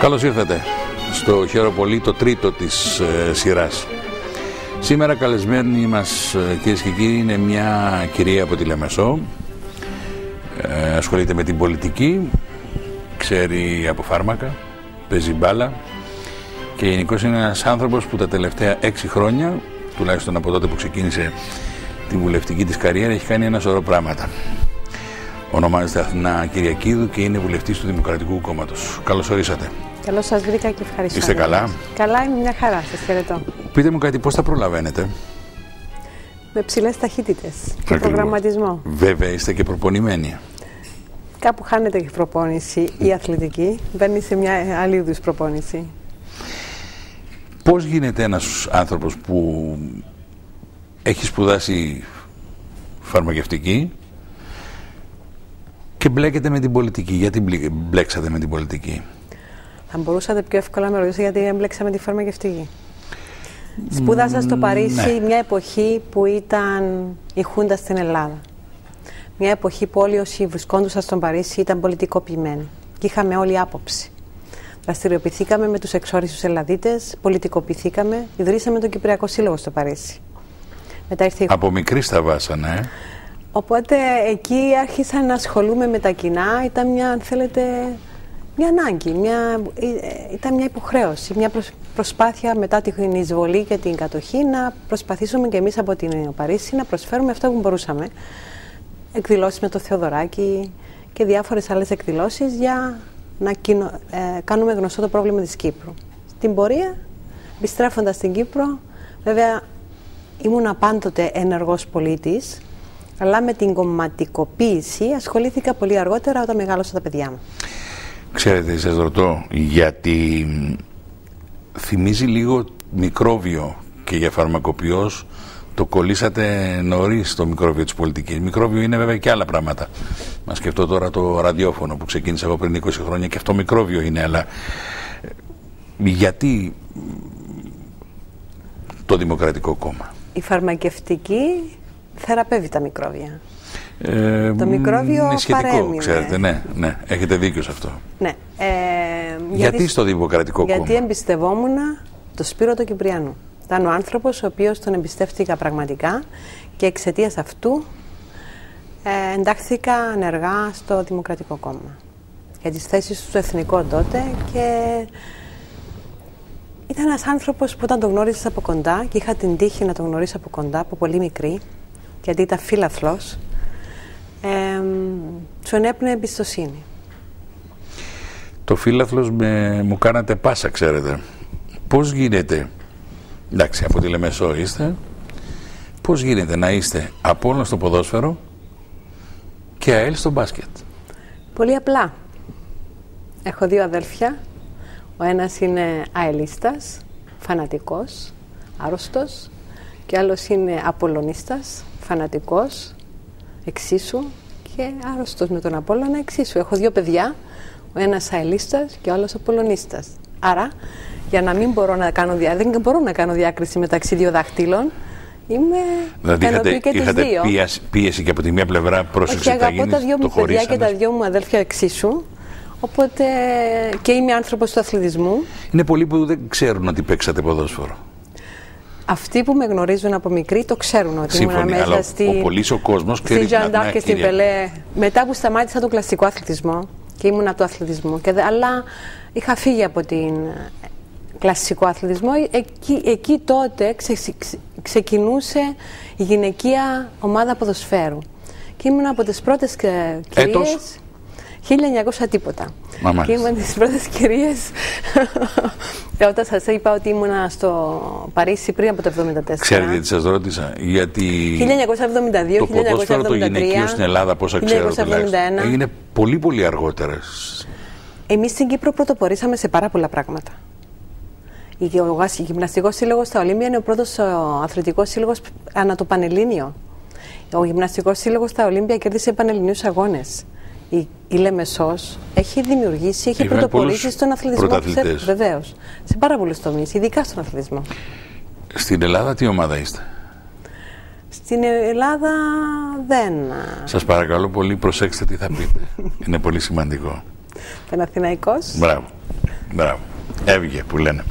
Καλώς ήρθατε στο Χεροπολί, το τρίτο της σειράς. Σήμερα καλεσμένη μας, κυρίες και κύριοι, είναι μια κυρία από τη Λεμεσό. Ασχολείται με την πολιτική, ξέρει από φάρμακα, παίζει μπάλα και γενικώς είναι ένας άνθρωπος που τα τελευταία 6 χρόνια, τουλάχιστον από τότε που ξεκίνησε την βουλευτική της καριέρα, έχει κάνει ένα σωρό πράγματα. Ονομάζεται Αθηνά Κυριακίδου και είναι βουλευτής του Δημοκρατικού Κόμματος. Καλώς ορίσατε. Καλώς σας βρήκα και ευχαριστώ. Είστε καλά? Καλά, είμαι μια χαρά. Σας χαιρετώ. Πείτε μου κάτι, πώς τα προλαβαίνετε? Με ψηλές ταχύτητες και προγραμματισμό. Βέβαια, είστε και προπονημένοι. Κάπου χάνεται η προπόνηση η αθλητική, μπαίνει σε μια άλλη είδους προπόνηση. Πώς γίνεται ένας άνθρωπος που έχει σπουδάσει φαρμακευτική και μπλέκεται με την πολιτική? Γιατί μπλέξατε με την πολιτική? Θα μπορούσατε πιο εύκολα να με ρωτήσετε γιατί έμπλεξα με τη φαρμακευτική. Σπούδασα στο Παρίσι μια εποχή που ήταν η Χούντα στην Ελλάδα. Μια εποχή που όλοι όσοι βρισκόντουσαν στον Παρίσι ήταν πολιτικοποιημένοι και είχαμε όλη άποψη. Δραστηριοποιηθήκαμε με τους εξόριστους Ελλαδίτες, πολιτικοποιηθήκαμε, ιδρύσαμε τον Κυπριακό Σύλλογο στο Παρίσι. Μετά ήρθε από μικρή στα βάσανα, Οπότε εκεί άρχισα να ασχολούμαι με τα κοινά, ήταν μια, αν θέλετε, μια ανάγκη, ήταν μια υποχρέωση, μια προσπάθεια μετά την εισβολή και την κατοχή να προσπαθήσουμε και εμείς από την Παρίσι να προσφέρουμε αυτό που μπορούσαμε. Εκδηλώσεις με το Θεοδωράκη και διάφορες άλλες εκδηλώσεις για να κάνουμε γνωστό το πρόβλημα της Κύπρου. Στην πορεία, επιστρέφοντας στην Κύπρο, βέβαια ήμουν πάντοτε ενεργός πολίτης, αλλά με την κομματικοποίηση ασχολήθηκα πολύ αργότερα όταν μεγάλωσα τα παιδιά μου. Ξέρετε, σας ρωτώ, γιατί θυμίζει λίγο μικρόβιο και για φαρμακοποιός το κολλήσατε νωρίς το μικρόβιο της πολιτικής. Μικρόβιο είναι βέβαια και άλλα πράγματα. Να σκεφτώ τώρα το ραδιόφωνο που ξεκίνησα εγώ πριν 20 χρόνια και αυτό μικρόβιο είναι, αλλά γιατί το Δημοκρατικό Κόμμα? Η φαρμακευτική θεραπεύει τα μικρόβια. Το μικρόβιο είναι σχετικό, παρέμεινε. Ξέρετε, ναι, έχετε δίκιο σε αυτό. Ναι. Γιατί στο Δημοκρατικό Κόμμα? Γιατί εμπιστευόμουν το Σπύρο το Κυπριανού. Ήταν ο άνθρωπος ο οποίος τον εμπιστεύτηκα πραγματικά και εξαιτίας αυτού εντάχθηκα ενεργά στο Δημοκρατικό Κόμμα. Για τις θέσεις του στο εθνικό τότε και ήταν ένας άνθρωπος που όταν τον γνώρισες από κοντά και είχα την τύχη να τον γνωρίσω από κοντά, από πολύ μικρή, γιατί ήταν φίλαθλος, σου ενέπνεε εμπιστοσύνη. Το φίλαθλος μου κάνατε πάσα, ξέρετε. Πώς γίνεται, εντάξει, από τη Λεμεσό είστε, πώς γίνεται να είστε Απόλλων στο ποδόσφαιρο και ΑΕΛ στο μπάσκετ? Πολύ απλά. Έχω 2 αδέλφια. Ο ένας είναι αελίστας, φανατικός, άρρωστος, και άλλος είναι Απολλωνίστας, φανατικός, εξίσου, και άρρωστος με τον Απόλλωνα εξίσου. Έχω 2 παιδιά, ο ένας αελίστας και ο άλλος Απολλωνίστας. Άρα, για να μην μπορώ να κάνω δεν μπορώ να κάνω διάκριση μεταξύ 2 δαχτύλων, είμαι δηλαδή είχατε πίεση και από τη μία πλευρά προς εξεταγίνης, τα 2 μου παιδιά και τα 2 μου αδέλφια εξίσου. Οπότε και είμαι άνθρωπος του αθλητισμού. Είναι πολλοί που δεν ξέρουν ότι παίξατε ποδόσφαιρο. Αυτοί που με γνωρίζουν από μικρή το ξέρουν ότι ήμουν μέσα ο κόσμος στη Ζαντάρ και στην Πελέ. Μετά που σταμάτησα τον κλασικό αθλητισμό και ήμουν από το αθλητισμό, αλλά είχα φύγει από την κλασικό αθλητισμό. Εκεί τότε ξεκινούσε η γυναικεία ομάδα ποδοσφαίρου και ήμουν από τις πρώτες κυρίες. 1900 τίποτα. Και ήμουν τις πρώτες κυρίες όταν σας είπα ότι ήμουνα στο Παρίσι πριν από το 1974. Ξέρετε γιατί σας ρώτησα? Γιατί 1972, το ποδόσφαιρο το γυναικείο στην Ελλάδα, πώς ξέρω, 1971, έγινε πολύ πολύ αργότερα. Εμείς στην Κύπρο πρωτοπορήσαμε σε πάρα πολλά πράγματα. Ο Γυμναστικός Σύλλογος στα Ολύμπια είναι ο πρώτος αθλητικός σύλλογος ανά το Πανελλήνιο. Ο Γυμναστικός Σύλλογος στα Ολύμπια κέρδισε πανελληνίους αγώνες. Η Λεμεσός έχει δημιουργήσει, έχει πρωτοπορήσει στον αθλητισμό. Βεβαίως. Σε πάρα πολλούς τομείς, ειδικά στον αθλητισμό. Στην Ελλάδα τι ομάδα είστε? Στην Ελλάδα δεν... Σας παρακαλώ πολύ, προσέξτε τι θα πείτε. Είναι πολύ σημαντικό. Παναθηναϊκός. Μπράβο. Μπράβο. Έβγε που λένε.